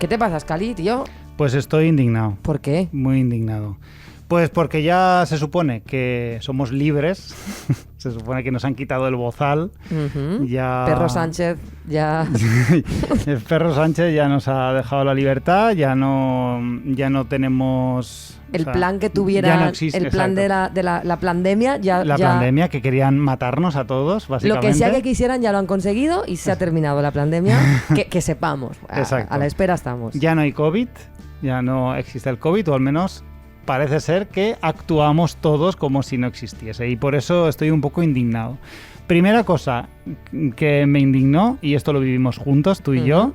¿Qué te pasa, Scali, tío? Pues estoy indignado. ¿Por qué? Muy indignado. Pues porque ya se supone que somos libres, se supone que nos han quitado el bozal, ya... Perro Sánchez ya... El Perro Sánchez ya nos ha dejado la libertad, ya no tenemos... El plan que tuviera, no existe, el plan exacto. de la pandemia ya... La pandemia, que querían matarnos a todos, básicamente. Lo que sea que quisieran ya lo han conseguido y se ha terminado la pandemia, que sepamos, a la espera estamos. Ya no hay COVID, ya no existe el COVID, o al menos... Parece ser que actuamos todos como si no existiese y por eso estoy un poco indignado. Primera cosa que me indignó, y esto lo vivimos juntos, tú y yo,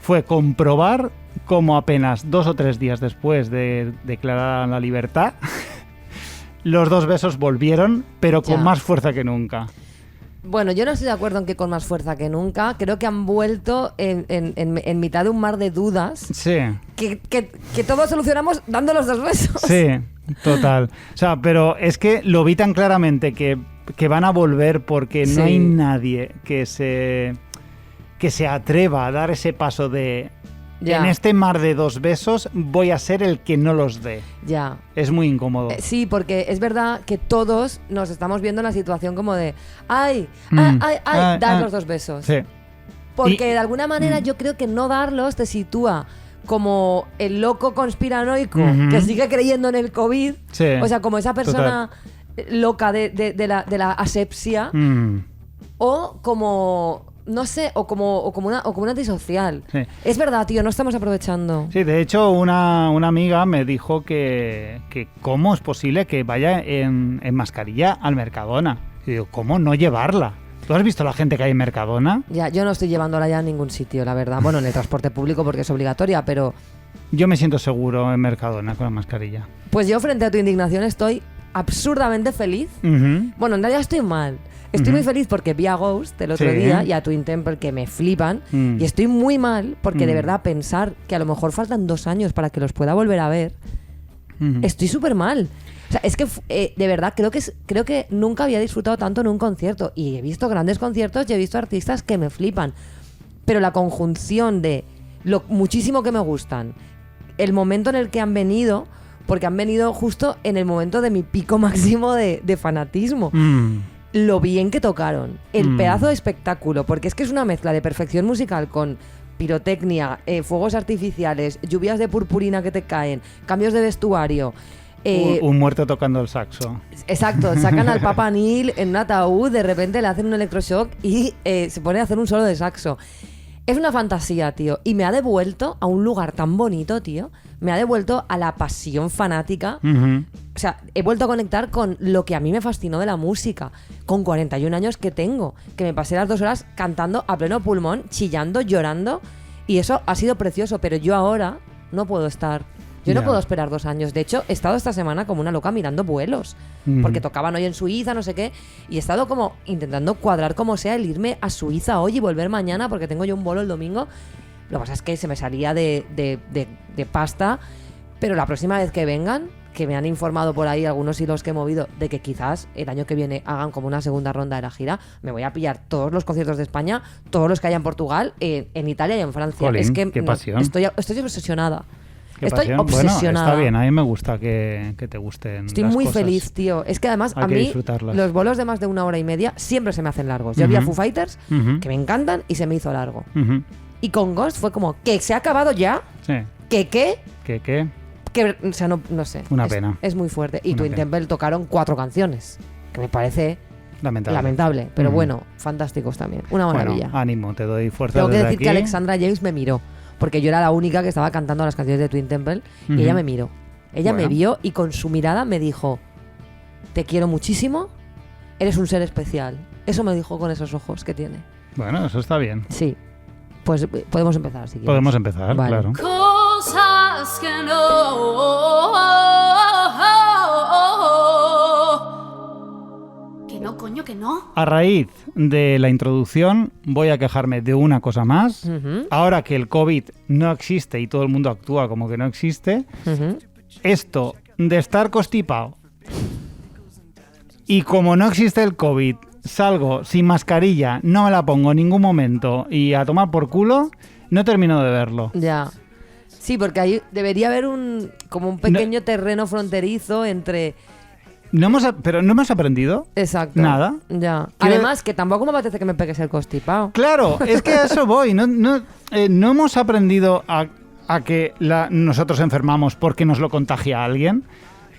fue comprobar cómo apenas 2 o 3 días después de declarar la libertad, los 2 besos volvieron, pero con más fuerza que nunca. Bueno, yo no estoy de acuerdo en que con más fuerza que nunca. Creo que han vuelto en mitad de un mar de dudas. Sí. Que todos solucionamos dando los 2 besos. Sí, total. O sea, pero es que lo vi tan claramente que van a volver porque no hay nadie que se atreva a dar ese paso de... Ya. En este mar de 2 besos voy a ser el que no los dé. Ya. Es muy incómodo. Sí, porque es verdad que todos nos estamos viendo en la situación como de dar los 2 besos. Sí. Porque de alguna manera yo creo que no darlos te sitúa como el loco conspiranoico que sigue creyendo en el COVID. Sí. O sea, como esa persona loca de la asepsia. O como... No sé, o como un antisocial. Sí. Es verdad, tío, no estamos aprovechando. Sí, de hecho, una amiga me dijo que cómo es posible que vaya en mascarilla al Mercadona. Y digo, ¿cómo no llevarla? ¿Tú has visto la gente que hay en Mercadona? Ya, yo no estoy llevándola ya a ningún sitio, la verdad. Bueno, en el transporte público porque es obligatoria, pero... Yo me siento seguro en Mercadona con la mascarilla. Pues yo, frente a tu indignación, estoy absurdamente feliz. Bueno, en realidad estoy mal. Estoy muy feliz porque vi a Ghost el otro día y a Twin Temple, que me flipan. Y estoy muy mal porque de verdad pensar que a lo mejor faltan 2 años para que los pueda volver a ver, estoy súper mal. O sea, es que de verdad creo que nunca había disfrutado tanto en un concierto. Y he visto grandes conciertos y he visto artistas que me flipan. Pero la conjunción de lo muchísimo que me gustan, el momento en el que han venido... Porque han venido justo en el momento de mi pico máximo de fanatismo. Lo bien que tocaron. El pedazo de espectáculo. Porque es que es una mezcla de perfección musical con pirotecnia, fuegos artificiales, lluvias de purpurina que te caen, cambios de vestuario. Un muerto tocando el saxo. Exacto. Sacan al Papa Neil en un ataúd, de repente le hacen un electroshock y se pone a hacer un solo de saxo. Es una fantasía, tío. Y me ha devuelto a un lugar tan bonito, tío. Me ha devuelto a la pasión fanática. O sea, he vuelto a conectar con lo que a mí me fascinó de la música. Con 41 años que tengo. Que me pasé las 2 horas cantando a pleno pulmón, chillando, llorando. Y eso ha sido precioso. Pero yo ahora no puedo estar... Yo no puedo esperar 2 años. De hecho, he estado esta semana como una loca mirando vuelos. Porque tocaban hoy en Suiza, no sé qué. Y he estado como intentando cuadrar como sea el irme a Suiza hoy y volver mañana porque tengo yo un vuelo el domingo. Lo que pasa es que se me salía de pasta. Pero la próxima vez que vengan, que me han informado por ahí algunos hilos que he movido de que quizás el año que viene hagan como una segunda ronda de la gira, me voy a pillar todos los conciertos de España, todos los que haya en Portugal, en Italia y en Francia. Jolín, es que qué pasión. Estoy obsesionada. Estoy obsesionada. Bueno, está bien, a mí me gusta que te gusten. Estoy las muy cosas. Feliz, tío. Es que además Hay a que mí disfrutarlas. Los vuelos de más de 1 hora y media siempre se me hacen largos. Yo vi a Foo Fighters, que me encantan, y se me hizo largo. Y con Ghost fue como, ¿que se ha acabado ya? Sí. ¿Que qué? ¿Qué? Que, o sea, no sé. Una pena. Es muy fuerte. Y Twin Temple tocaron 4 canciones, que me parece... Lamentable, pero bueno, fantásticos también. Una maravilla. Bueno, ánimo, te doy fuerza. Tengo que desde decir aquí. que Alexandra James me miró, porque yo era la única que estaba cantando las canciones de Twin Temple y ella me miró. Ella me vio y con su mirada me dijo: te quiero muchísimo, eres un ser especial. Eso me dijo con esos ojos que tiene. Bueno, eso está bien. Sí. Pues podemos empezar, si quieres. Podemos empezar, vale. Claro. Cosas que no, coño, que no. A raíz de la introducción voy a quejarme de una cosa más. Ahora que el COVID no existe y todo el mundo actúa como que no existe, esto de estar constipado y como no existe el COVID, salgo sin mascarilla, no me la pongo en ningún momento y a tomar por culo, no termino de verlo. Ya. Sí, porque ahí debería haber como un pequeño terreno fronterizo entre... Pero no hemos aprendido Exacto. nada. Ya. Además, que tampoco me apetece que me pegues el constipado. Claro, es que a eso voy. No hemos aprendido a que nosotros enfermamos porque nos lo contagia alguien.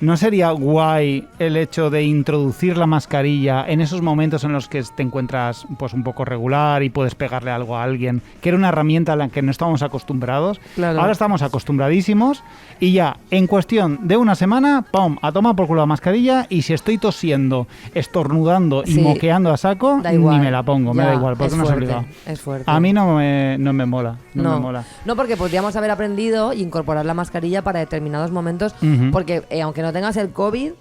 ¿No sería guay el hecho de introducir la mascarilla en esos momentos en los que te encuentras pues un poco regular y puedes pegarle algo a alguien? Que era una herramienta a la que no estábamos acostumbrados. Claro. Ahora estamos acostumbradísimos y ya en cuestión de una semana, ¡pum!, a tomar por culo la mascarilla, y si estoy tosiendo, estornudando y Sí. moqueando a saco, Da igual. ni me la pongo, me Ya, da igual, porque es no es fuerte, obligado. es fuerte. A mí no me mola, no me mola. No, porque podríamos haber aprendido y incorporar la mascarilla para determinados momentos, Ujú. porque aunque no tengas el COVID,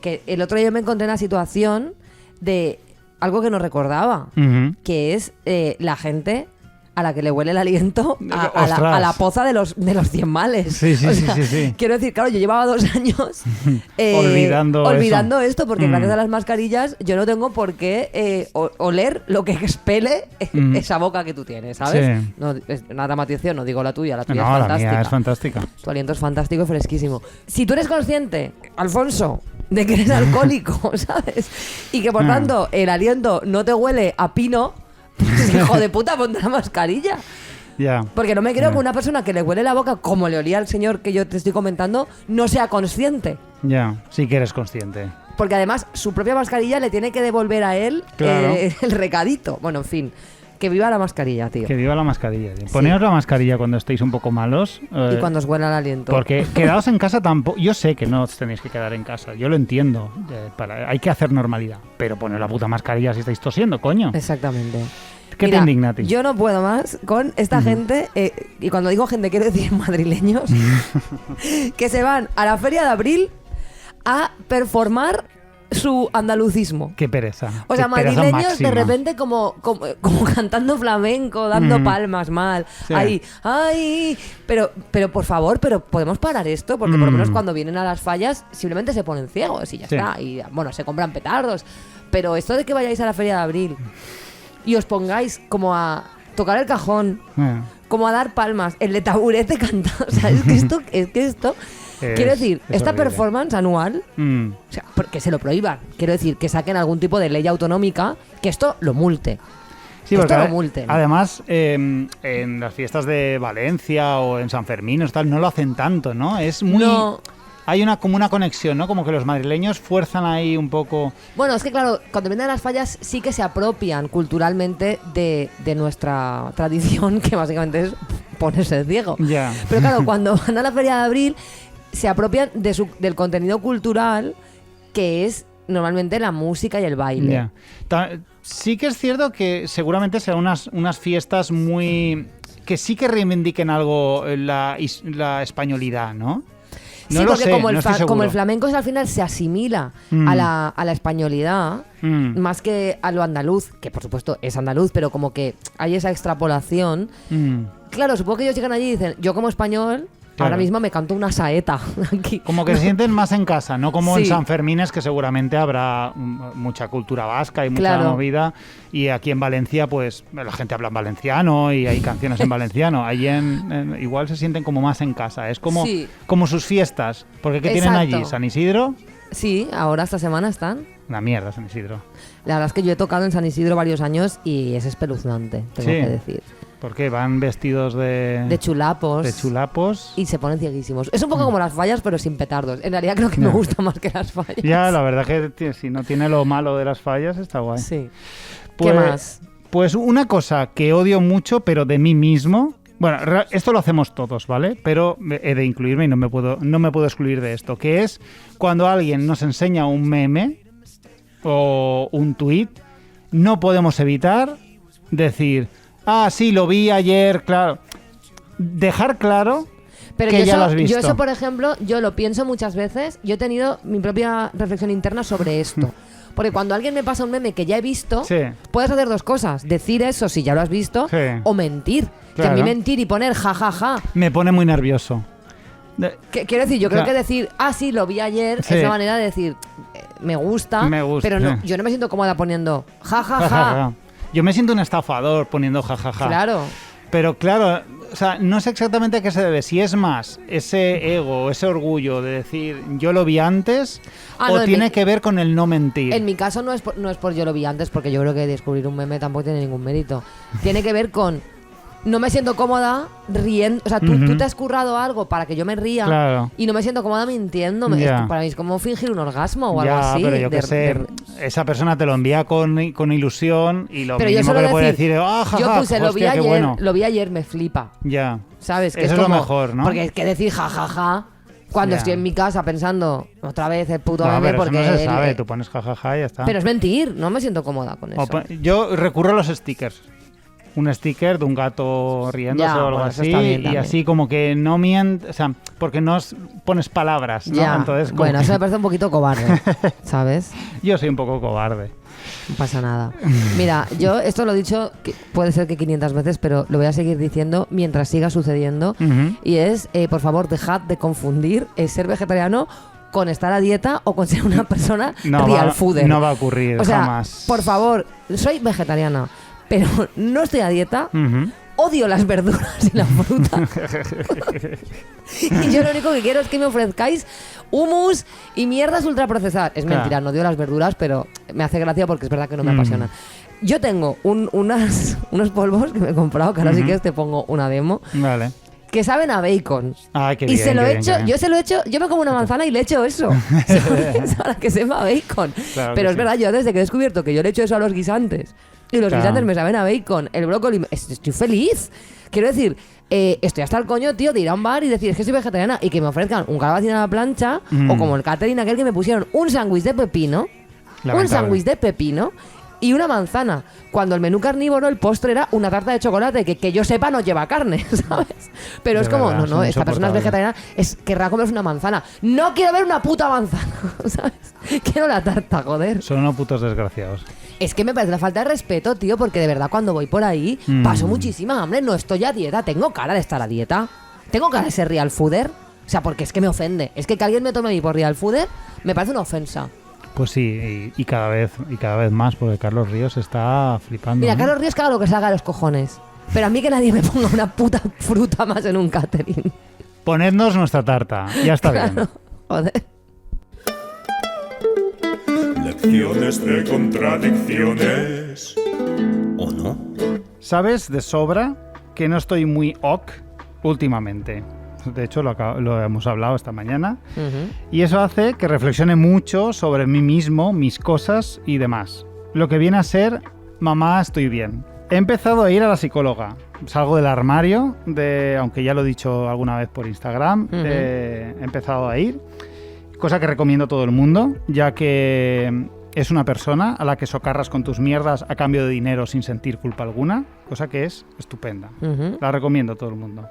que el otro día me encontré en una situación de algo que no recordaba, Ujú. que es la gente a la que le huele el aliento a Ostras. la poza de los 100 males. Sí, sí, O sí, sea, sí, sí. Quiero decir, claro, yo llevaba 2 años Olvidando esto, porque gracias a las mascarillas yo no tengo por qué oler lo que expele esa boca que tú tienes, ¿sabes? Sí. No, es una dramatización, no digo la tuya, la tuya No, es la fantástica. mía es fantástica. Tu aliento es fantástico y fresquísimo. Si tú eres consciente, Alfonso, de que eres alcohólico, ¿sabes? Y que por tanto el aliento no te huele a pino, pues hijo de puta, ponte la mascarilla. Ya. Porque no me creo Ya. que una persona que le huele la boca, como le olía al señor que yo te estoy comentando, no sea consciente. Ya, sí que eres consciente. Porque además su propia mascarilla le tiene que devolver a él Claro. el recadito. Bueno, en fin, que viva la mascarilla, tío. Que viva la mascarilla. Tío. Poneos la mascarilla cuando estéis un poco malos. Y cuando os huela el aliento. Porque quedaos en casa tampoco. Yo sé que no os tenéis que quedar en casa. Yo lo entiendo. Hay que hacer normalidad. Pero poneos la puta mascarilla si estáis tosiendo, coño. Exactamente. ¿Qué Mira, te indigna a ti? Yo no puedo más con esta gente, y cuando digo gente quiero decir madrileños, que se van a la Feria de Abril a performar su andalucismo. Qué pereza. O sea, Qué pereza madrileños máxima. de repente como cantando flamenco, dando palmas mal. Sí. Ahí, ay, pero por favor, pero podemos parar esto, porque por lo menos cuando vienen a las fallas simplemente se ponen ciegos y ya Sí. está. Y bueno, se compran petardos. Pero esto de que vayáis a la Feria de Abril y os pongáis como a tocar el cajón, como a dar palmas, el de taburete cantado. O sea, es que esto quiero decir, es esta horrible. performance anual, o sea, que se lo prohíban. Quiero decir, que saquen algún tipo de ley autonómica que esto lo multe. Sí, esto porque lo multen. además en las fiestas de Valencia o en San Fermín o tal no lo hacen tanto, ¿no? Es muy... No. Hay como una conexión, ¿no? Como que los madrileños fuerzan ahí un poco... Bueno, es que claro, cuando vienen a las fallas sí que se apropian culturalmente de nuestra tradición, que básicamente es ponerse ciego. Ya. Pero claro, cuando van a la Feria de Abril se apropian del contenido cultural que es normalmente la música y el baile. Ya. Sí que es cierto que seguramente serán unas fiestas muy... que sí que reivindiquen algo la españolidad, ¿no? No Sí, lo porque sé, como, no estoy seguro. como el flamenco al final se asimila a la españolidad, más que a lo andaluz, que por supuesto es andaluz, pero como que hay esa extrapolación. Claro, supongo que ellos llegan allí y dicen, yo como español, Claro. ahora mismo me canto una saeta aquí. Como que se sienten más en casa, no como en Sí. San Fermines, que seguramente habrá mucha cultura vasca y mucha Claro. movida. Y aquí en Valencia, pues la gente habla en valenciano y hay canciones en valenciano. Allí igual se sienten como más en casa. Es como, Sí. como sus fiestas. Porque ¿qué tienen Exacto. allí? ¿San Isidro? Sí, ahora esta semana están. Una mierda, San Isidro. La verdad es que yo he tocado en San Isidro varios años y es espeluznante, tengo Sí. que decir. Porque van vestidos De chulapos. de chulapos. Y se ponen cieguísimos. Es un poco como las fallas, pero sin petardos. En realidad creo que me Ya. gusta más que las fallas. Ya, la verdad que si no tiene lo malo de las fallas, está guay. Sí. Pues- ¿Qué más? Pues una cosa que odio mucho, pero de mí mismo. Bueno, esto lo hacemos todos, ¿vale? Pero he de incluirme y no me puedo excluir de esto. Que es cuando alguien nos enseña un meme o un tuit, no podemos evitar decir, ah, sí, lo vi ayer, claro. Dejar claro Pero que yo ya eso, lo has visto. yo eso, por ejemplo, yo lo pienso muchas veces. Yo he tenido mi propia reflexión interna sobre esto. Porque cuando alguien me pasa un meme que ya he visto, Sí. puedes hacer dos cosas. Decir eso si ya lo has visto, Sí. o mentir. Que a Claro. mí mentir y poner jajaja. Me pone muy nervioso. Quiero decir, yo creo Claro. que decir, ah, sí, lo vi ayer, Sí. es la manera de decir, me gusta, Me gusta, pero no, sí. yo no me siento cómoda poniendo jajaja. Ja, ja, ja. Yo me siento un estafador poniendo jajaja. Claro. Pero claro, o sea, no sé exactamente a qué se debe. Si es más ese ego, ese orgullo de decir yo lo vi antes, o no, tiene que ver con el no mentir. En mi caso no es por yo lo vi antes, porque yo creo que descubrir un meme tampoco tiene ningún mérito. Tiene que ver con no me siento cómoda riendo. O sea, tú te has currado algo para que yo me ría, Claro. y no me siento cómoda mintiéndome. Ya. Para mí es como fingir un orgasmo o algo Ya, así. pero yo qué sé, esa persona te lo envía con ilusión y lo Pero yo mínimo suelo que le puede decir, decir es yo puse, lo vi hostia, qué ayer, bueno. lo vi ayer, me flipa. Ya. ¿Sabes? Que Eso es lo mejor, ¿no? Porque es que decir jajaja cuando Ya. estoy en mi casa pensando otra vez el puto No, meme, pero porque eso no se sabe, tú pones jajaja y ya está. pero es mentir, no me siento cómoda con eso. Yo recurro a los stickers. Un sticker de un gato riéndose Ya, o algo bueno, eso así, está bien y también. así como que no miente, o sea, porque no pones palabras, ¿no? Ya, Entonces, como bueno, que eso me parece un poquito cobarde, ¿sabes? yo soy un poco cobarde. No pasa nada. Mira, yo esto lo he dicho, puede ser que 500 veces, pero lo voy a seguir diciendo mientras siga sucediendo. Ujú. Y es, por favor, dejad de confundir ser vegetariano con estar a dieta o con ser una persona real fooder. No va a ocurrir O sea, jamás. por favor, soy vegetariana, pero no estoy a dieta. Ujú. Odio las verduras y la fruta. Y yo lo único que quiero es que me ofrezcáis hummus y mierdas ultraprocesadas. Es Claro. mentira, no odio las verduras, pero me hace gracia porque es verdad que no me apasionan. Yo tengo unos polvos que me he comprado, que ahora sí que te pongo una demo, Vale. que saben a bacon. Ah, qué Y bien, se lo qué he bien, hecho, qué bien. yo se lo he hecho, yo me como una manzana y le echo eso. ¿Sabes? Para que sepa bacon. Claro Pero que es sí. verdad, yo desde que he descubierto que yo le echo eso a los guisantes y los Claro. guisantes me saben a bacon, el brócoli, estoy feliz. Quiero decir, estoy hasta el coño, tío, de ir a un bar y decir, es que soy vegetariana y que me ofrezcan un calabacín a la plancha o como el catering aquel que me pusieron un sándwich de pepino, Lamentable. un sándwich de pepino y una manzana. Cuando el menú carnívoro, el postre era una tarta de chocolate que yo sepa no lleva carne, ¿sabes? Pero De es como, verdad, no, son esta persona es insoportables. vegetariana, querrá comerse una manzana. No quiero ver una puta manzana, ¿sabes? Quiero la tarta, joder. Son unos putos desgraciados. Es que me parece una falta de respeto, tío, porque de verdad cuando voy por ahí paso muchísima hambre, no estoy a dieta, tengo cara de estar a dieta, tengo cara de ser real fooder, o sea, porque es que me ofende, es que alguien me tome a mí por real fooder me parece una ofensa. Pues sí, y cada vez más, porque Carlos Ríos está flipando. Mira, ¿no? Carlos Ríos que haga lo que se haga a los cojones, pero a mí que nadie me ponga una puta fruta más en un catering. Ponednos nuestra tarta, ya está bien. Joder. Lecciones de contradicciones. ¿O no? Sabes de sobra que no estoy muy ok últimamente. De hecho, lo hemos hablado esta mañana. Y eso hace que reflexione mucho sobre mí mismo, mis cosas y demás. Lo que viene a ser, mamá, estoy bien. He empezado a ir a la psicóloga. Salgo del armario, aunque ya lo he dicho alguna vez por Instagram, he empezado a ir. Cosa que recomiendo a todo el mundo, ya que es una persona a la que socarras con tus mierdas a cambio de dinero sin sentir culpa alguna, cosa que es estupenda. La recomiendo a todo el mundo.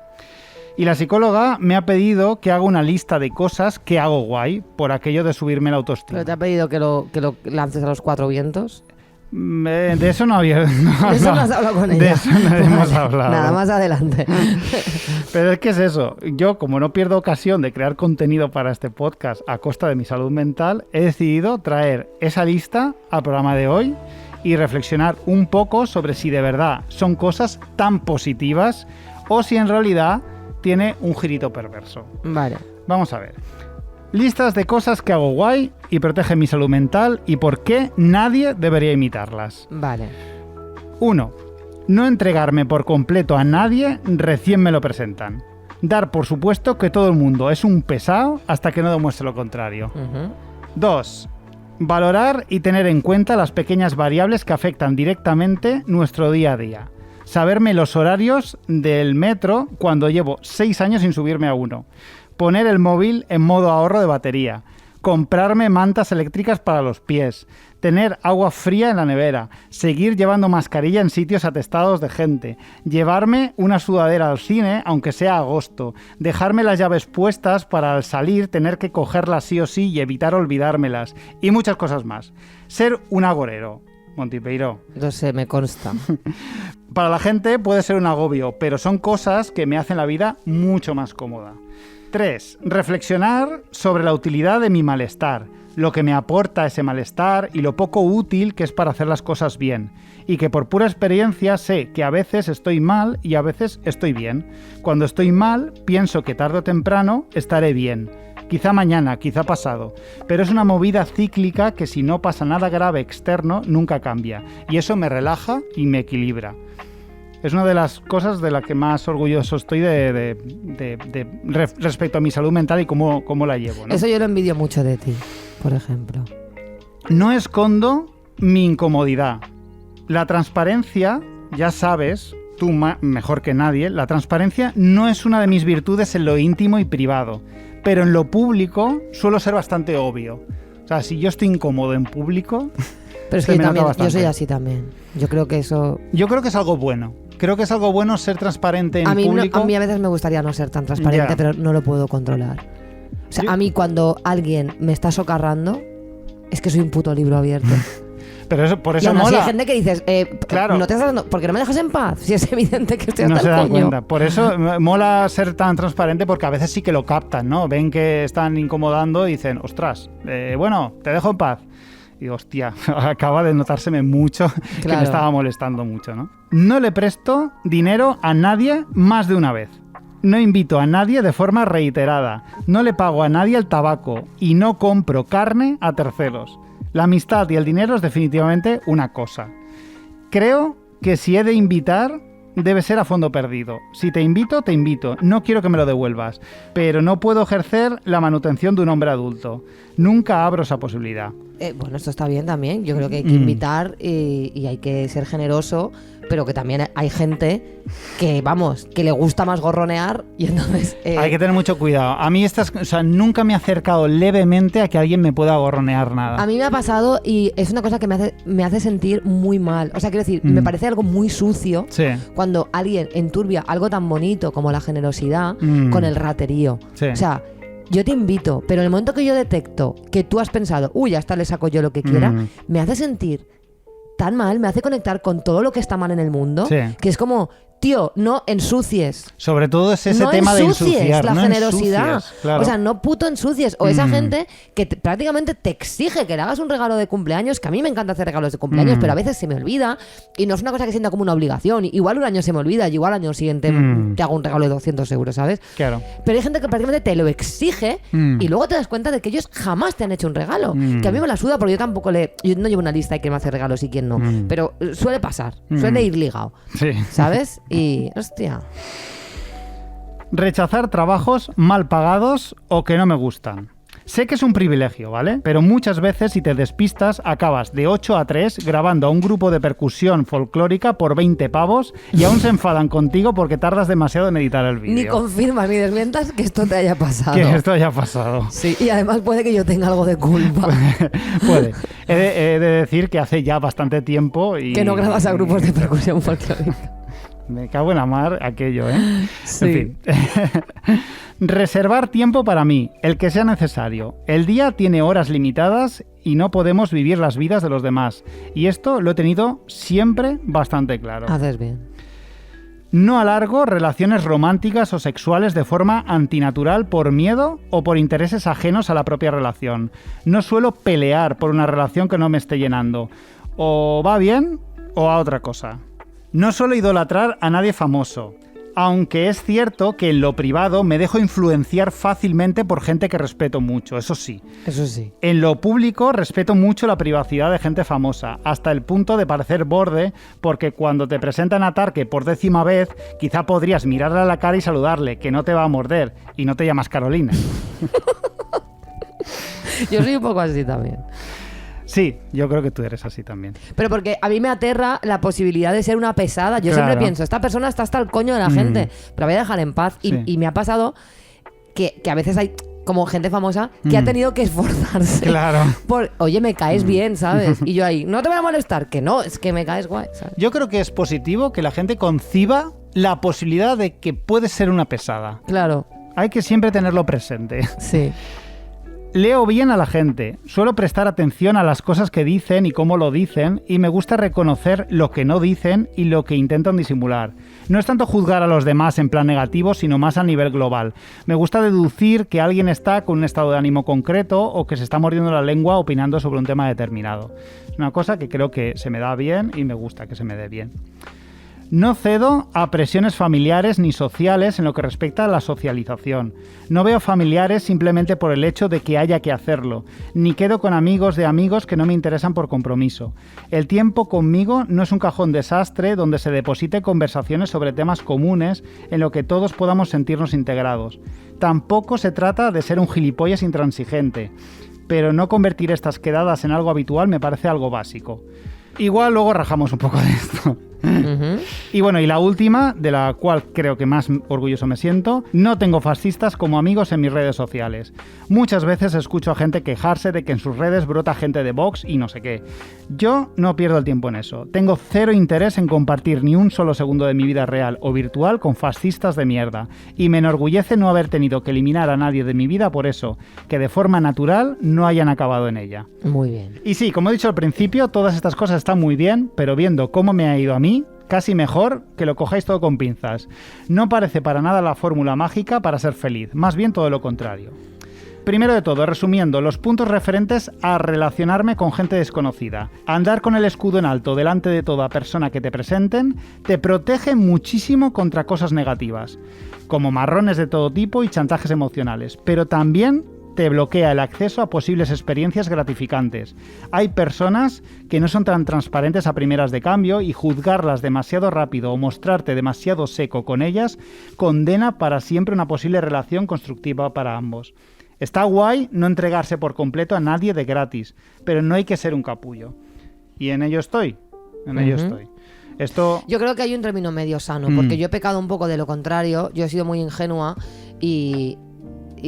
Y la psicóloga me ha pedido que haga una lista de cosas que hago guay por aquello de subirme la autoestima. ¿Pero te ha pedido que lo lances a los cuatro vientos? De eso no había... No, De eso no has hablado con ella. De eso no hemos hablado. Nada más adelante. Pero es que es eso. Yo, como no pierdo ocasión de crear contenido para este podcast a costa de mi salud mental, he decidido traer esa lista al programa de hoy y reflexionar un poco sobre si de verdad son cosas tan positivas o si en realidad tiene un girito perverso. Vale. Vamos a ver. Listas de cosas que hago guay y protegen mi salud mental y por qué nadie debería imitarlas. Vale. 1. No entregarme por completo a nadie recién me lo presentan. Dar por supuesto que todo el mundo es un pesado hasta que no demuestre lo contrario. 2. Valorar y tener en cuenta las pequeñas variables que afectan directamente nuestro día a día. Saberme los horarios del metro cuando llevo 6 años sin subirme a uno. Poner el móvil en modo ahorro de batería. Comprarme mantas eléctricas para los pies. Tener agua fría en la nevera. Seguir llevando mascarilla en sitios atestados de gente. Llevarme una sudadera al cine, aunque sea agosto. Dejarme las llaves puestas para al salir tener que cogerlas sí o sí y evitar olvidármelas. Y muchas cosas más. Ser un agorero. Montipeiro. No sé, me consta. Para la gente puede ser un agobio, pero son cosas que me hacen la vida mucho más cómoda. 3. Reflexionar sobre la utilidad de mi malestar. lo que me aporta ese malestar y lo poco útil que es para hacer las cosas bien. Y que por pura experiencia sé que a veces estoy mal y a veces estoy bien. Cuando estoy mal, pienso que tarde o temprano estaré bien. Quizá mañana, quizá pasado. Pero es una movida cíclica que si no pasa nada grave externo, nunca cambia. Y eso me relaja y me equilibra. Es una de las cosas de las que más orgulloso estoy respecto a mi salud mental y cómo la llevo, ¿no? Eso yo lo envidio mucho de ti, por ejemplo. No escondo mi incomodidad. La transparencia, ya sabes, tú mejor que nadie, la transparencia no es una de mis virtudes en lo íntimo y privado, pero en lo público suelo ser bastante obvio. O sea, si yo estoy incómodo en público... Pero es que yo soy así también. Yo creo que eso... Yo creo que es algo bueno. Creo que es algo bueno ser transparente en público. A mí a veces me gustaría no ser tan transparente, pero no lo puedo controlar. O sea, a mí cuando alguien me está socarrando, es que soy un puto libro abierto. Pero eso, por eso y aún así mola. hay gente que dices, claro. no te estás dando, ¿por qué no me dejas en paz? Si es evidente que estoy hasta no se el dan coño. cuenta. Por eso mola ser tan transparente, porque a veces sí que lo captan, ¿no? Ven que están incomodando y dicen, ostras, bueno, te dejo en paz. Y hostia, acaba de notárseme mucho que me estaba molestando mucho, ¿no? No le presto dinero a nadie más de una vez. No invito a nadie de forma reiterada. No le pago a nadie el tabaco y no compro carne a terceros. La amistad y el dinero es definitivamente una cosa. Creo que si he de invitar, debe ser a fondo perdido. Si te invito, te invito. No quiero que me lo devuelvas. Pero no puedo ejercer la manutención de un hombre adulto. Nunca abro esa posibilidad. Bueno, esto está bien también. Yo creo que hay que invitar y hay que ser generoso, pero que también hay gente que, vamos, que le gusta más gorronear y entonces... Hay que tener mucho cuidado. A mí nunca me he acercado levemente a que alguien me pueda gorronear nada. A mí me ha pasado y es una cosa que me hace sentir muy mal. O sea, quiero decir, me parece algo muy sucio cuando alguien enturbia algo tan bonito como la generosidad con el raterío. Sí. O sea... Yo te invito, pero en el momento que yo detecto que tú has pensado, uy, hasta le saco yo lo que quiera, me hace sentir tan mal, me hace conectar con todo lo que está mal en el mundo, que es como, tío, no ensucies. Sobre todo es ese tema de ensuciar. La no generosidad. Ensucies, claro. O sea, no puto ensucies. O esa gente que prácticamente te exige que le hagas un regalo de cumpleaños, que a mí me encanta hacer regalos de cumpleaños, pero a veces se me olvida y no es una cosa que sienta como una obligación. Igual un año se me olvida y igual al año siguiente te hago un regalo de 200 euros, ¿sabes? Claro. Pero hay gente que prácticamente te lo exige y luego te das cuenta de que ellos jamás te han hecho un regalo. Que a mí me la suda porque yo no llevo una lista de quién me hace regalos y quién no. Pero suele pasar, suele ir ligado. Sí. ¿Sabes? Y, hostia. Rechazar trabajos mal pagados o que no me gustan. Sé que es un privilegio, ¿vale? Pero muchas veces si te despistas acabas de 8 a 3 grabando a un grupo de percusión folclórica por 20 pavos y aún se enfadan contigo porque tardas demasiado en editar el vídeo. Ni confirmas ni desmientas que esto te haya pasado. Que esto haya pasado. Sí, y además puede que yo tenga algo de culpa. Puede. He de decir que hace ya bastante tiempo y... Que no grabas a grupos de percusión folclórica. Me cago en la mar aquello, ¿eh? Sí. En fin. Reservar tiempo para mí, el que sea necesario. El día tiene horas limitadas y no podemos vivir las vidas de los demás. Y esto lo he tenido siempre bastante claro. Haces bien. No alargo relaciones románticas o sexuales de forma antinatural por miedo o por intereses ajenos a la propia relación. No suelo pelear por una relación que no me esté llenando. O va bien o a otra cosa. No suelo idolatrar a nadie famoso, aunque es cierto que en lo privado me dejo influenciar fácilmente por gente que respeto mucho, eso sí. Eso sí. En lo público respeto mucho la privacidad de gente famosa, hasta el punto de parecer borde, porque cuando te presentan a Tarque por 10ª vez, quizá podrías mirarle a la cara y saludarle, que no te va a morder, y no te llamas Carolina. Yo soy un poco así también. Sí, yo creo que tú eres así también. Pero porque a mí me aterra la posibilidad de ser una pesada. Yo siempre pienso, esta persona está hasta el coño de la gente, pero la voy a dejar en paz. Sí. Y me ha pasado que a veces hay como gente famosa que ha tenido que esforzarse. Claro. Por, oye, me caes bien, ¿sabes? Y yo ahí, no te voy a molestar, que no, es que me caes guay, ¿sabes? Yo creo que es positivo que la gente conciba la posibilidad de que puedes ser una pesada. Claro. Hay que siempre tenerlo presente. Sí. Leo bien a la gente, suelo prestar atención a las cosas que dicen y cómo lo dicen, y me gusta reconocer lo que no dicen y lo que intentan disimular. No es tanto juzgar a los demás en plan negativo, sino más a nivel global. Me gusta deducir que alguien está con un estado de ánimo concreto o que se está mordiendo la lengua opinando sobre un tema determinado. Es una cosa que creo que se me da bien y me gusta que se me dé bien. No cedo a presiones familiares ni sociales en lo que respecta a la socialización. No veo familiares simplemente por el hecho de que haya que hacerlo, ni quedo con amigos de amigos que no me interesan por compromiso. El tiempo conmigo no es un cajón desastre donde se deposite conversaciones sobre temas comunes en lo que todos podamos sentirnos integrados. Tampoco se trata de ser un gilipollas intransigente, pero no convertir estas quedadas en algo habitual me parece algo básico. Igual luego rajamos un poco de esto. Uh-huh. Y bueno, y la última, de la cual creo que más orgulloso me siento, no tengo fascistas como amigos en mis redes sociales. Muchas veces escucho a gente quejarse de que en sus redes brota gente de Vox y no sé qué. Yo no pierdo el tiempo en eso. Tengo cero interés en compartir ni un solo segundo de mi vida real o virtual con fascistas de mierda. Y me enorgullece no haber tenido que eliminar a nadie de mi vida por eso, que de forma natural no hayan acabado en ella. Muy bien. Y sí, como he dicho al principio, todas estas cosas están muy bien, pero viendo cómo me ha ido a mí, casi mejor que lo cojáis todo con pinzas. No parece para nada la fórmula mágica para ser feliz, más bien todo lo contrario. Primero de todo, resumiendo, los puntos referentes a relacionarme con gente desconocida. Andar con el escudo en alto delante de toda persona que te presenten te protege muchísimo contra cosas negativas, como marrones de todo tipo y chantajes emocionales, pero también te bloquea el acceso a posibles experiencias gratificantes. Hay personas que no son tan transparentes a primeras de cambio y juzgarlas demasiado rápido o mostrarte demasiado seco con ellas condena para siempre una posible relación constructiva para ambos. Está guay no entregarse por completo a nadie de gratis, pero no hay que ser un capullo. Y en ello estoy. Esto... Yo creo que hay un término medio sano, porque yo he pecado un poco de lo contrario. Yo he sido muy ingenua y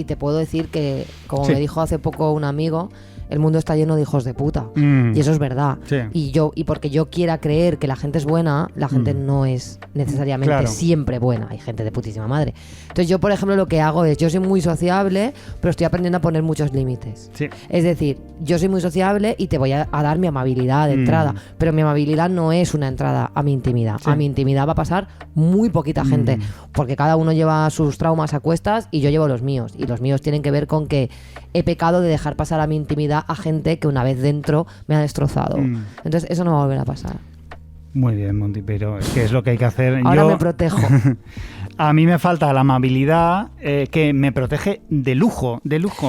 te puedo decir que, como me dijo hace poco un amigo, el mundo está lleno de hijos de puta. Y eso es verdad. Sí. Y porque yo quiera creer que la gente es buena, la gente no es necesariamente siempre buena. Hay gente de putísima madre. Entonces yo, por ejemplo, lo que hago es, yo soy muy sociable, pero estoy aprendiendo a poner muchos límites. Sí. Es decir, yo soy muy sociable y te voy a dar mi amabilidad de entrada, pero mi amabilidad no es una entrada a mi intimidad. Sí. A mi intimidad va a pasar muy poquita gente, porque cada uno lleva sus traumas a cuestas y yo llevo los míos. Y los míos tienen que ver con que he pecado de dejar pasar a mi intimidad a gente que una vez dentro me ha destrozado. Entonces eso no va a volver a pasar. Muy bien, Monty, pero es que es lo que hay que hacer. Ahora me protejo. A mí me falta la amabilidad que me protege de lujo.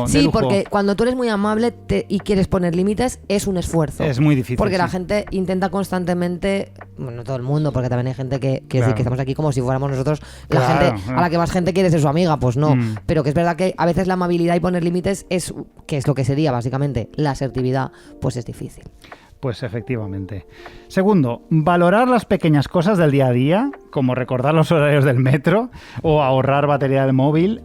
Sí, porque cuando tú eres muy amable y quieres poner límites, es un esfuerzo. Es muy difícil. Porque la gente intenta constantemente, bueno, no todo el mundo, porque también hay gente que quiere decir que estamos aquí como si fuéramos nosotros la gente a la que más gente quiere ser su amiga, pues no. Pero que es verdad que a veces la amabilidad y poner límites que es lo que sería básicamente la asertividad, pues es difícil. Pues efectivamente. Segundo, valorar las pequeñas cosas del día a día, como recordar los horarios del metro o ahorrar batería del móvil.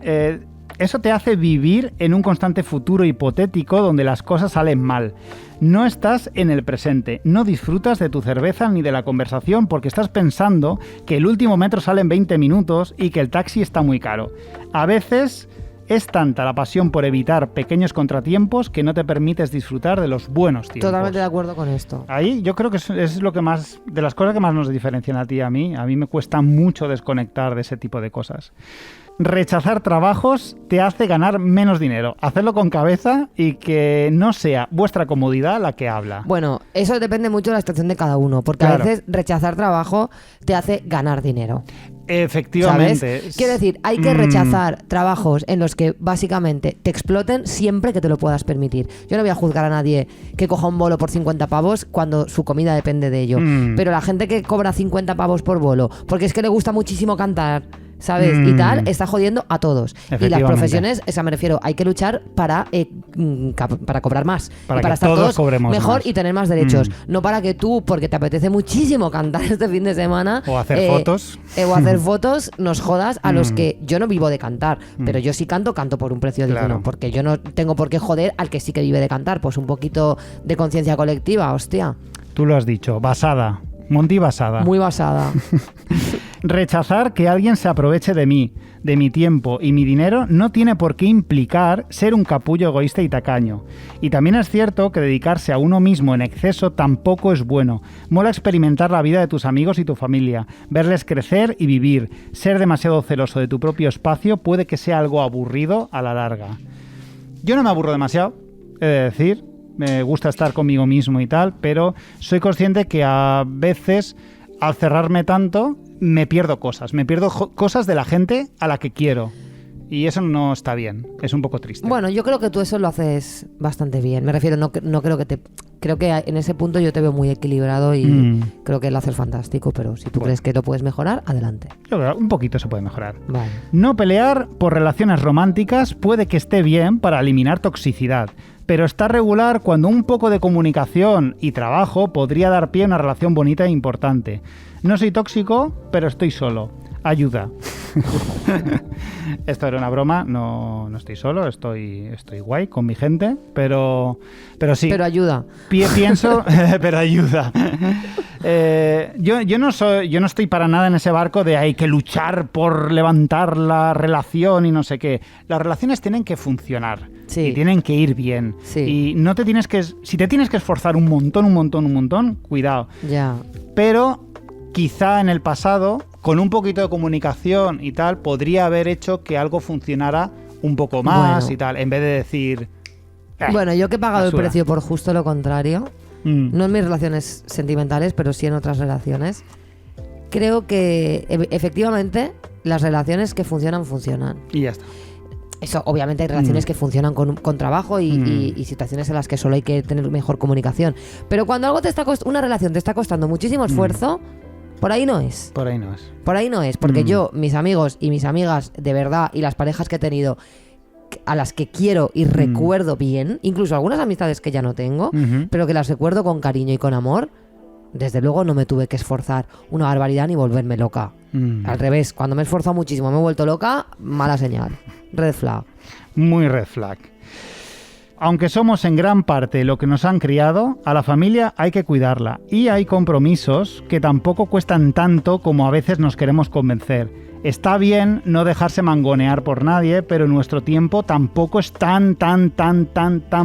Eso te hace vivir en un constante futuro hipotético donde las cosas salen mal. No estás en el presente, no disfrutas de tu cerveza ni de la conversación porque estás pensando que el último metro sale en 20 minutos y que el taxi está muy caro. A veces es tanta la pasión por evitar pequeños contratiempos que no te permites disfrutar de los buenos tiempos. Totalmente de acuerdo con esto. Ahí yo creo que es lo que más, de las cosas que más nos diferencian a ti y a mí. A mí me cuesta mucho desconectar de ese tipo de cosas. Rechazar trabajos te hace ganar menos dinero. Hacerlo con cabeza y que no sea vuestra comodidad la que habla. Bueno, eso depende mucho de la situación de cada uno, porque a veces rechazar trabajo te hace ganar dinero. Efectivamente. ¿Sabes? Quiero decir, hay que rechazar trabajos en los que básicamente te exploten siempre que te lo puedas permitir. Yo no voy a juzgar a nadie que coja un bolo por 50 pavos cuando su comida depende de ello. Pero la gente que cobra 50 pavos por bolo, porque es que le gusta muchísimo cantar, ¿sabes? Y tal, está jodiendo a todos. Y las profesiones, me refiero, hay que luchar para cobrar más. Para que estar todos mejor más. Y tener más derechos. No para que tú, porque te apetece muchísimo cantar este fin de semana. O hacer fotos. O hacer fotos, nos jodas a los que yo no vivo de cantar. Pero yo sí canto por un precio digno. Porque yo no tengo por qué joder al que sí que vive de cantar. Pues un poquito de conciencia colectiva, hostia. Tú lo has dicho, basada. Monty basada. Muy basada. Rechazar que alguien se aproveche de mí. de mi tiempo y mi dinero no tiene por qué implicar ser un capullo egoísta y tacaño. Y también es cierto que dedicarse a uno mismo en exceso tampoco es bueno. Mola experimentar la vida de tus amigos y tu familia, verles crecer y vivir. Ser demasiado celoso de tu propio espacio puede que sea algo aburrido a la larga. Yo no me aburro demasiado, he de decir. Me gusta estar conmigo mismo y tal, pero soy consciente que a veces, al cerrarme tanto, me pierdo cosas. Me pierdo cosas de la gente a la que quiero. Y eso no está bien. Es un poco triste. Bueno, yo creo que tú eso lo haces bastante bien. Me refiero, no creo que te... Creo que en ese punto yo te veo muy equilibrado y creo que lo haces fantástico, pero si tú crees que lo puedes mejorar, adelante. Yo creo que un poquito se puede mejorar. Vale. No pelear por relaciones románticas puede que esté bien para eliminar toxicidad, pero está regular cuando un poco de comunicación y trabajo podría dar pie a una relación bonita e importante. No soy tóxico, pero estoy solo. Ayuda. Esto era una broma, no estoy solo, estoy guay con mi gente, pero sí. Pero ayuda. Pienso, pero ayuda. Yo no estoy para nada en ese barco de hay que luchar por levantar la relación y no sé qué. Las relaciones tienen que funcionar. Sí. Y tienen que ir bien. Sí. Y no te tienes que... Si te tienes que esforzar un montón, cuidado. Ya. Pero quizá en el pasado, con un poquito de comunicación y tal, podría haber hecho que algo funcionara un poco más y tal, en vez de decir... Bueno, yo que he pagado basura. el precio por justo lo contrario, no en mis relaciones sentimentales, pero sí en otras relaciones, creo que efectivamente las relaciones que funcionan. Y ya está. Eso, obviamente hay relaciones que funcionan con trabajo y situaciones en las que solo hay que tener mejor comunicación. Pero cuando algo una relación te está costando muchísimo esfuerzo, por ahí no es. Por ahí no es. Por ahí no es, porque yo, mis amigos y mis amigas de verdad y las parejas que he tenido a las que quiero y recuerdo bien, incluso algunas amistades que ya no tengo, pero que las recuerdo con cariño y con amor, desde luego no me tuve que esforzar una barbaridad ni volverme loca. Al revés, cuando me he esforzado muchísimo, me he vuelto loca, mala señal. Red flag. Muy red flag. Aunque somos en gran parte lo que nos han criado, a la familia hay que cuidarla. Y hay compromisos que tampoco cuestan tanto como a veces nos queremos convencer. Está bien no dejarse mangonear por nadie, pero nuestro tiempo tampoco es tan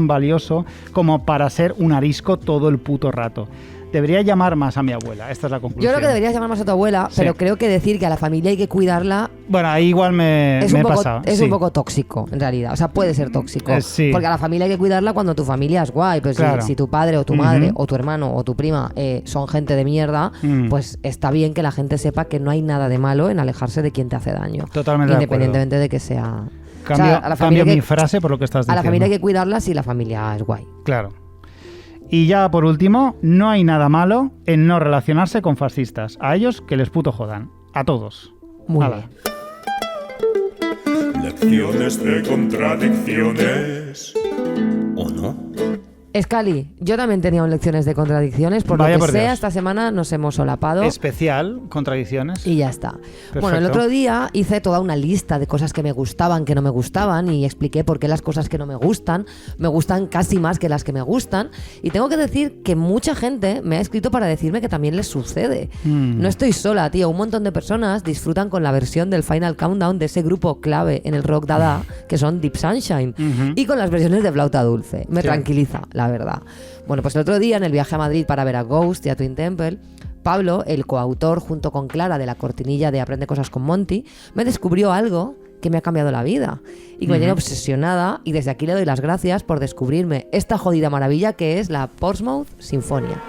valioso como para ser un arisco todo el puto rato. Debería llamar más a mi abuela, esta es la conclusión. Yo creo que deberías llamar más a tu abuela, Sí. pero creo que decir que a la familia hay que cuidarla Bueno, ahí igual me he pasado. es Sí. un poco tóxico, en realidad. O sea, puede ser tóxico. Sí. Porque a la familia hay que cuidarla cuando tu familia es guay. Pues Claro. si tu padre o tu madre o tu hermano o tu prima son gente de mierda, pues está bien que la gente sepa que no hay nada de malo en alejarse de quien te hace daño. Totalmente de acuerdo. Independientemente de que sea... Cambio, o sea, a la familia cambio mi que- frase por lo que estás A diciendo. la familia hay que cuidarla si la familia es guay. Claro. Y ya por último, no hay nada malo en no relacionarse con fascistas. A ellos que les puto jodan. A todos. Muy Hala. bien. Lecciones de contradicciones. ¿O no? Scali, yo también tenía lecciones de contradicciones, por Vaya lo que por sea, Dios. esta semana nos hemos solapado. Especial, contradicciones. Y ya está. Bueno, el Perfecto. otro día hice toda una lista de cosas que me gustaban, que no me gustaban, y expliqué por qué las cosas que no me gustan casi más que las que me gustan. Y tengo que decir que mucha gente me ha escrito para decirme que también les sucede. No estoy sola, tío. Un montón de personas disfrutan con la versión del Final Countdown de ese grupo clave en el rock dada, que son Deep Sunshine, y con las versiones de flauta dulce. Me Sí. tranquiliza, la verdad. Bueno, pues el otro día, en el viaje a Madrid para ver a Ghost y a Twin Temple, Pablo, el coautor junto con Clara de la cortinilla de Aprende Cosas con Monty, me descubrió algo que me ha cambiado la vida y que me tiene obsesionada, y desde aquí le doy las gracias por descubrirme esta jodida maravilla que es la Portsmouth Sinfonia.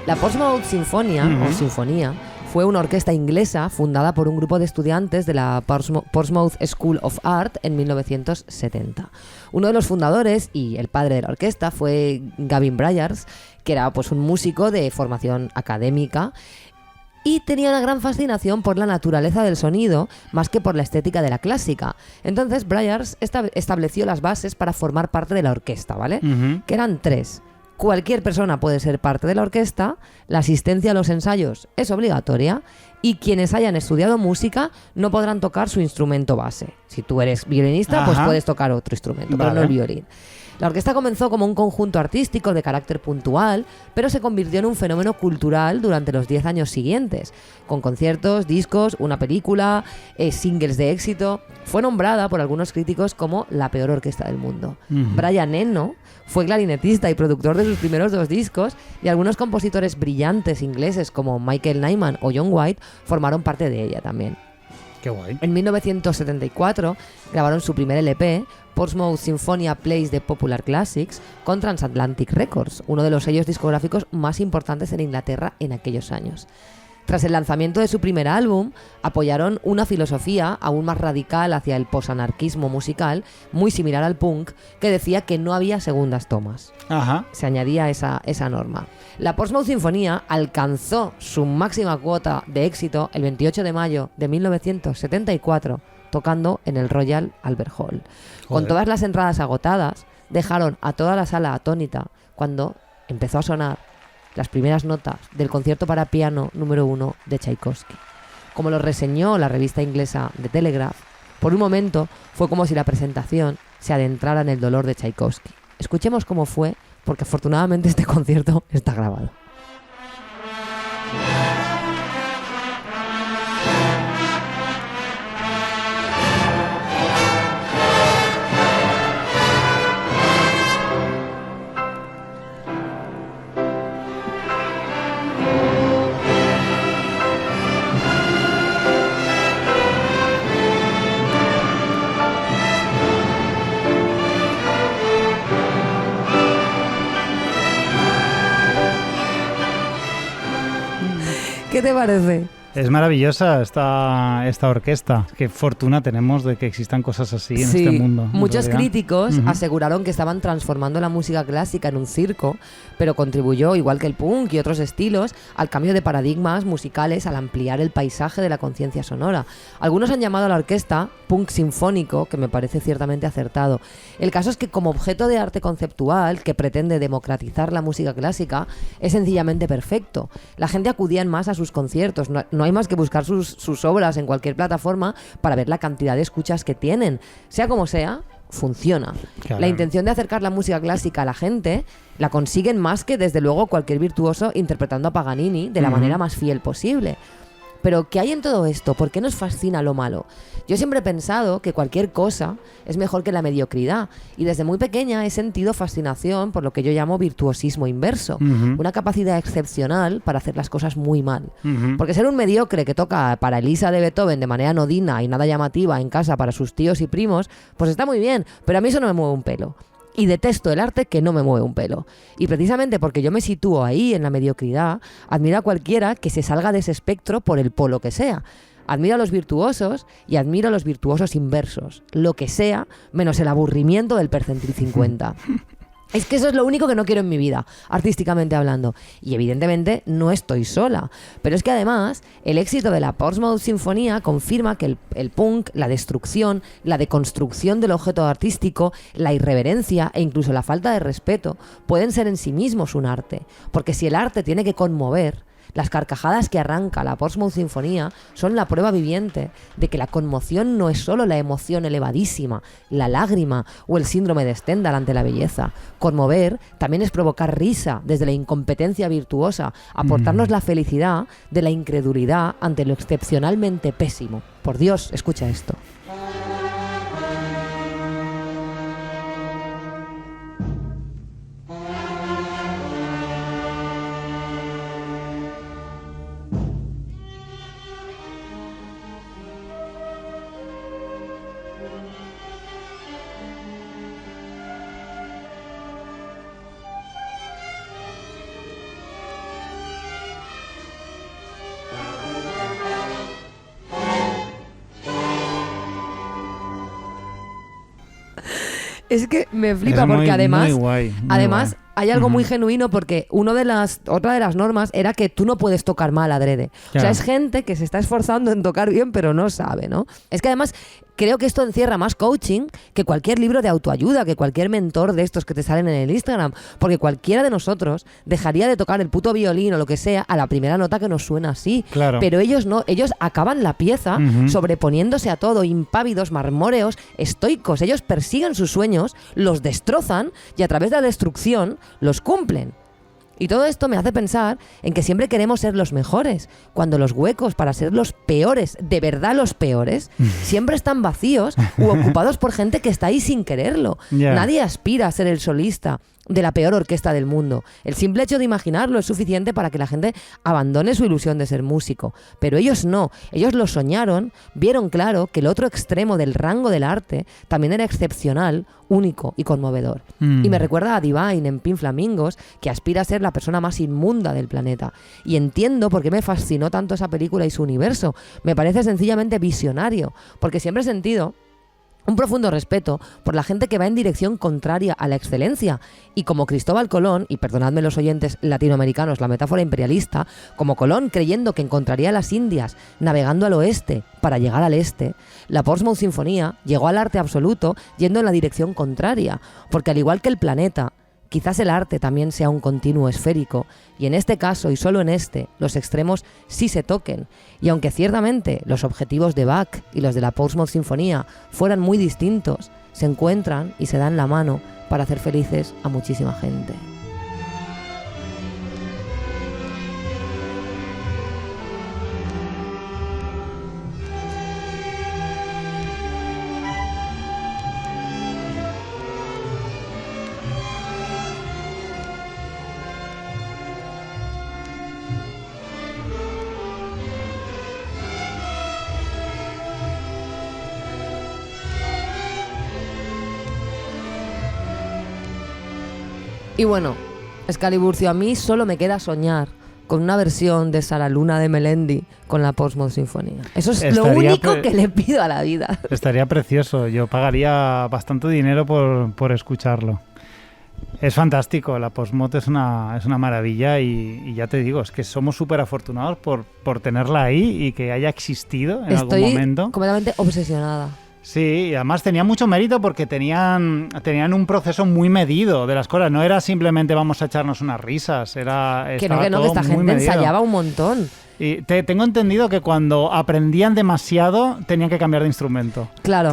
La Portsmouth Sinfonia, o Sinfonía, fue una orquesta inglesa fundada por un grupo de estudiantes de la Portsmouth School of Art en 1970. Uno de los fundadores y el padre de la orquesta fue Gavin Bryars, que era pues un músico de formación académica y tenía una gran fascinación por la naturaleza del sonido más que por la estética de la clásica. Entonces Bryars estableció las bases para formar parte de la orquesta, ¿vale? Que eran 3. Cualquier persona puede ser parte de la orquesta, la asistencia a los ensayos es obligatoria y quienes hayan estudiado música no podrán tocar su instrumento base. Si tú eres violinista, pues puedes tocar otro instrumento, pero no el violín. La orquesta comenzó como un conjunto artístico de carácter puntual, pero se convirtió en un fenómeno cultural durante los 10 años siguientes, con conciertos, discos, una película, singles de éxito. Fue nombrada por algunos críticos como la peor orquesta del mundo. Brian Eno fue clarinetista y productor de sus primeros 2 discos, y algunos compositores brillantes ingleses como Michael Nyman o John White formaron parte de ella también. Qué guay. En 1974 grabaron su primer LP, Portsmouth Sinfonia Plays the Popular Classics, con Transatlantic Records, uno de los sellos discográficos más importantes en Inglaterra en aquellos años. Tras el lanzamiento de su primer álbum, apoyaron una filosofía aún más radical hacia el posanarquismo musical, muy similar al punk, que decía que no había segundas tomas. Se añadía esa norma. La Portsmouth Sinfonía alcanzó su máxima cuota de éxito el 28 de mayo de 1974, tocando en el Royal Albert Hall. Con todas las entradas agotadas, dejaron a toda la sala atónita cuando empezó a sonar las primeras notas del concierto para piano número 1 de Tchaikovsky. Como lo reseñó la revista inglesa The Telegraph, por un momento fue como si la presentación se adentrara en el dolor de Tchaikovsky. Escuchemos cómo fue, porque afortunadamente este concierto está grabado. ¿Qué te parece? Es maravillosa esta orquesta. Qué fortuna tenemos de que existan cosas así en este mundo. Muchos críticos aseguraron que estaban transformando la música clásica en un circo, pero contribuyó, igual que el punk y otros estilos, al cambio de paradigmas musicales al ampliar el paisaje de la conciencia sonora. Algunos han llamado a la orquesta punk sinfónico, que me parece ciertamente acertado. El caso es que como objeto de arte conceptual que pretende democratizar la música clásica, es sencillamente perfecto. La gente acudía en masa a sus conciertos, no hay más que buscar sus obras en cualquier plataforma para ver la cantidad de escuchas que tienen. Sea como sea, funciona. Claro. La intención de acercar la música clásica a la gente la consiguen más que, desde luego, cualquier virtuoso interpretando a Paganini de la manera más fiel posible. Pero ¿qué hay en todo esto? ¿Por qué nos fascina lo malo? Yo siempre he pensado que cualquier cosa es mejor que la mediocridad, y desde muy pequeña he sentido fascinación por lo que yo llamo virtuosismo inverso, una capacidad excepcional para hacer las cosas muy mal. Porque ser un mediocre que toca para Elisa de Beethoven de manera anodina y nada llamativa en casa para sus tíos y primos, pues está muy bien, pero a mí eso no me mueve un pelo. Y detesto el arte que no me mueve un pelo. Y precisamente porque yo me sitúo ahí, en la mediocridad, admiro a cualquiera que se salga de ese espectro por el polo que sea. Admiro a los virtuosos y admiro a los virtuosos inversos. Lo que sea, menos el aburrimiento del percentil 50. Es que eso es lo único que no quiero en mi vida, artísticamente hablando. Y evidentemente no estoy sola. Pero es que además el éxito de la Portsmouth Sinfonía confirma que el punk, la destrucción, la deconstrucción del objeto artístico, la irreverencia e incluso la falta de respeto pueden ser en sí mismos un arte. Porque si el arte tiene que conmover, las carcajadas que arranca la Portsmouth Sinfonía son la prueba viviente de que la conmoción no es solo la emoción elevadísima, la lágrima o el síndrome de Stendhal ante la belleza. Conmover también es provocar risa desde la incompetencia virtuosa, aportarnos la felicidad de la incredulidad ante lo excepcionalmente pésimo. Por Dios, escucha esto. Es que me flipa Es muy, porque además, muy guay, muy además guay. hay algo muy genuino porque otra de las normas era que tú no puedes tocar mal adrede. O sea, Claro. es gente que se está esforzando en tocar bien pero no sabe, ¿no? Es que además creo que esto encierra más coaching que cualquier libro de autoayuda, que cualquier mentor de estos que te salen en el Instagram. Porque cualquiera de nosotros dejaría de tocar el puto violín o lo que sea a la primera nota que nos suena así. Claro. Pero ellos no, ellos acaban la pieza Ujú. sobreponiéndose a todo, impávidos, marmóreos, estoicos. Ellos persiguen sus sueños, los destrozan y a través de la destrucción los cumplen. Y todo esto me hace pensar en que siempre queremos ser los mejores, cuando los huecos para ser los peores, de verdad los peores, siempre están vacíos u ocupados por gente que está ahí sin quererlo. Ya. Nadie aspira a ser el solista de la peor orquesta del mundo. El simple hecho de imaginarlo es suficiente para que la gente abandone su ilusión de ser músico. Pero ellos no. Ellos lo soñaron, vieron claro que el otro extremo del rango del arte también era excepcional, único y conmovedor. Y me recuerda a Divine en Pink Flamingos, que aspira a ser la persona más inmunda del planeta. Y entiendo por qué me fascinó tanto esa película y su universo. Me parece sencillamente visionario, porque siempre he sentido un profundo respeto por la gente que va en dirección contraria a la excelencia. Y como Cristóbal Colón, y perdonadme los oyentes latinoamericanos la metáfora imperialista, como Colón creyendo que encontraría las Indias navegando al oeste para llegar al este, la Portsmouth Sinfonía llegó al arte absoluto yendo en la dirección contraria. Porque al igual que el planeta, quizás el arte también sea un continuo esférico, y en este caso, y solo en este, los extremos sí se toquen. Y aunque ciertamente los objetivos de Bach y los de la Portsmouth Sinfonía fueran muy distintos, se encuentran y se dan la mano para hacer felices a muchísima gente. Y bueno, Excaliburcio, a mí solo me queda soñar con una versión de Sara Luna de Melendi con la Portsmouth Sinfonía. Eso es lo Estaría único que le pido a la vida. Estaría precioso. Yo pagaría bastante dinero por escucharlo. Es fantástico. La Portsmouth es una maravilla y ya te digo, es que somos súper afortunados por tenerla ahí y que haya existido en algún momento. Estoy completamente obsesionada. Sí, y además tenía mucho mérito porque tenían un proceso muy medido de las cosas. No era simplemente vamos a echarnos unas risas. Que no, que todo esta muy gente medido. ensayaba un montón. Y tengo entendido que cuando aprendían demasiado tenían que cambiar de instrumento. Claro.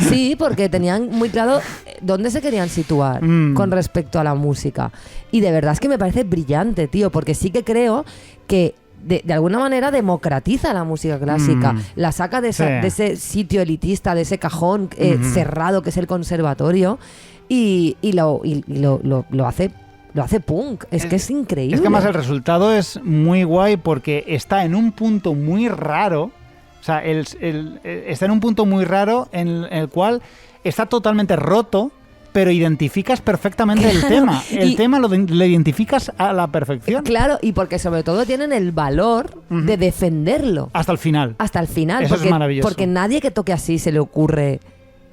Sí, porque tenían muy claro dónde se querían situar con respecto a la música. Y de verdad es que me parece brillante, tío, porque sí que creo que de alguna manera democratiza la música clásica, la saca de ese sitio elitista, de ese cajón cerrado que es el conservatorio y lo hace punk. Es que es increíble. Es que además el resultado es muy guay porque está en un punto muy raro. O sea, está en un punto muy raro en el cual está totalmente roto, pero identificas perfectamente el tema. El tema lo identificas a la perfección. Claro, y porque sobre todo tienen el valor de defenderlo. Hasta el final. Hasta el final. Eso es maravilloso. Porque nadie que toque así se le ocurre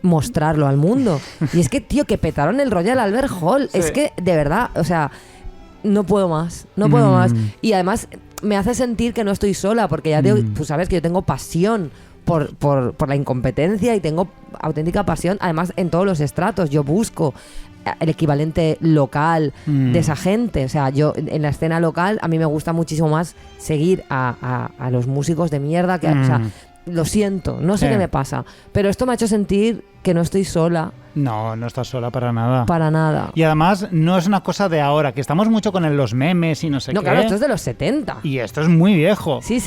mostrarlo al mundo. Y es que, tío, que petaron el Royal Albert Hall. Sí. Es que, de verdad, o sea, no puedo más. No puedo más. Y además me hace sentir que no estoy sola, porque ya tú sabes que yo tengo pasión por la incompetencia y tengo auténtica pasión, además en todos los estratos. Yo busco el equivalente local de esa gente. O sea, yo en la escena local a mí me gusta muchísimo más seguir a los músicos de mierda que, o sea, lo siento, no sé qué me pasa, pero esto me ha hecho sentir que no estoy sola. No estás sola para nada. Para nada. Y además no es una cosa de ahora, que estamos mucho con los memes y no sé qué. No, claro, esto es de los 70. Y esto es muy viejo. Sí.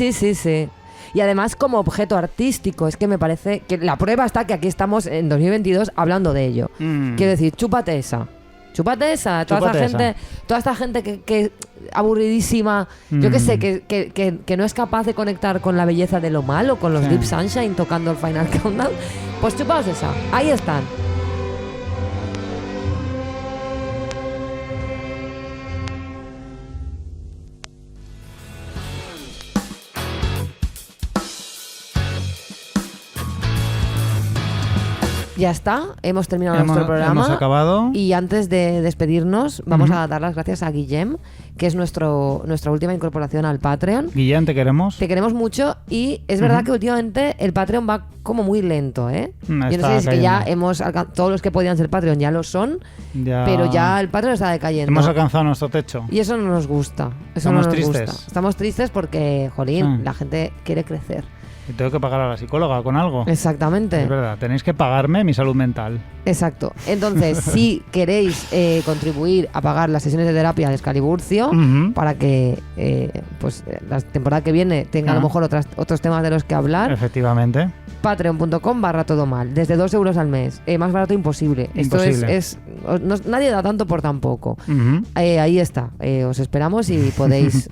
Y además como objeto artístico, es que me parece que la prueba está que aquí estamos en 2022 hablando de ello. Quiero decir, chúpate esa. Toda esta gente que aburridísima, yo que sé, que no es capaz de conectar con la belleza de lo malo, con los Deep Sunshine tocando el Final Countdown, pues chupaos esa. Ahí están. ya está, hemos terminado nuestro programa. Hemos acabado. Y antes de despedirnos, vamos a dar las gracias a Guillem, que es nuestra última incorporación al Patreon. Guillem, te queremos. Te queremos mucho y es verdad que últimamente el Patreon va como muy lento, ¿eh? Yo no sé si es que ya hemos alcanzado, todos los que podían ser Patreon ya lo son, pero ya el Patreon está decayendo. Hemos alcanzado nuestro techo. Y eso no nos gusta. Estamos tristes. Estamos tristes porque, jolín, la gente quiere crecer. Y tengo que pagar a la psicóloga con algo. Exactamente. Es verdad, tenéis que pagarme mi salud mental. Exacto. Entonces, si queréis contribuir a pagar las sesiones de terapia de Excaliburcio para que la temporada que viene tenga a lo mejor otros temas de los que hablar, efectivamente, patreon.com/todo mal, desde 2 euros al mes, más barato imposible. Esto es nadie da tanto por tan poco. Ahí está, os esperamos y podéis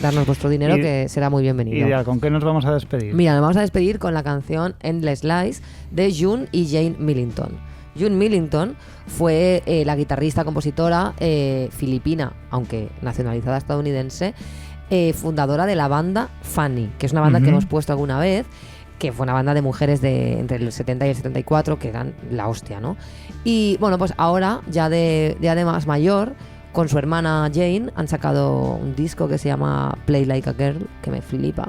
darnos vuestro dinero, que será muy bienvenido. ¿Y con qué nos vamos a despedir? Mira, nos vamos a despedir con la canción Endless Lies de June y Jane Millington. June Millington fue la guitarrista, compositora filipina, aunque nacionalizada estadounidense, fundadora de la banda Fanny, que es una banda que hemos puesto alguna vez, que fue una banda de mujeres de entre el 70 y el 74, que eran la hostia, ¿no? Y bueno, pues ahora, ya de más mayor, con su hermana Jane, han sacado un disco que se llama Play Like a Girl, que me flipa.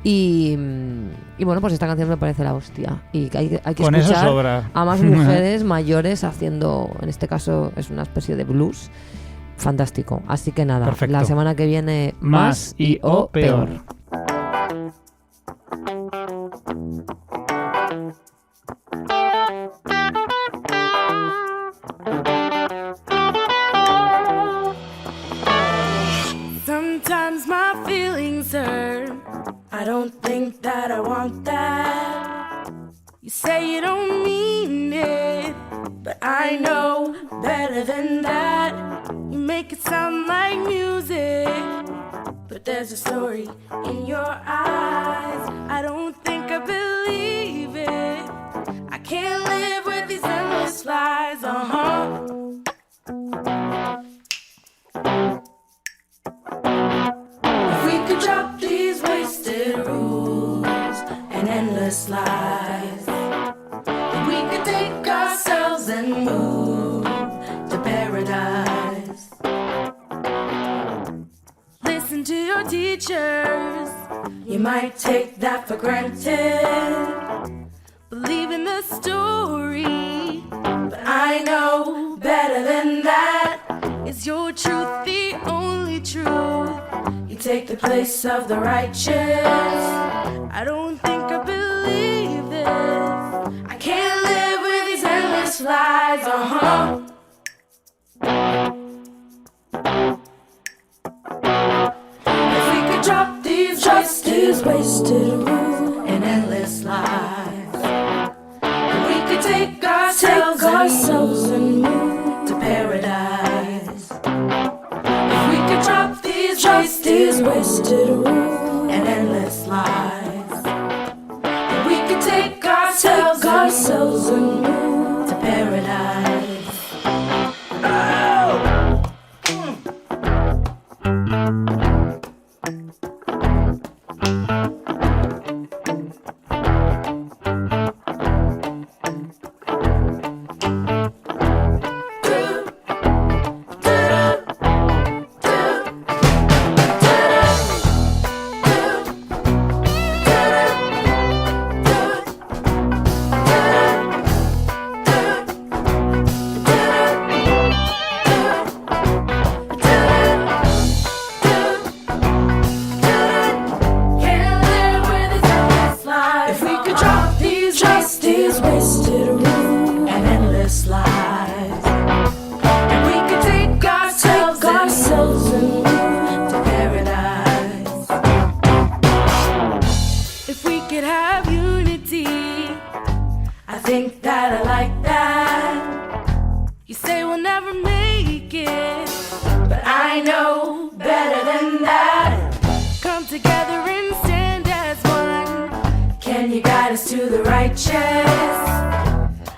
Y bueno, pues esta canción me parece la hostia. Y hay que con escuchar a más mujeres mayores haciendo, en este caso es una especie de blues. Fantástico. Así que nada, perfecto. La semana que viene más y o peor. Sometimes my feelings hurt. I don't think that I want that. You say you don't mean it, but I know better than that. You make it sound like music, but there's a story in your eyes. I don't think I believe it. I can't live with these endless lies. If we could drop these wasted rules and endless lies, then we could take ourselves and move to paradise. Listen to your teachers, you might take that for granted. Believe in the story, but I know better than that. Is your truth the only truth? You take the place of the righteous. I don't think I believe this. I can't live with these endless lies. If we could drop these wasted rules and endless lies, and we could take ourselves and move to paradise. If we could drop these wasted rules and endless lies, then we could take ourselves and move to paradise.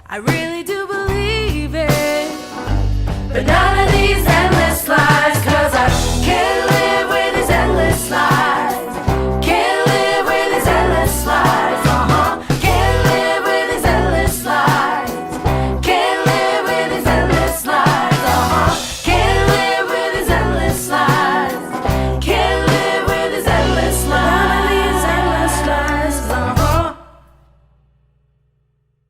I really do believe it, but none of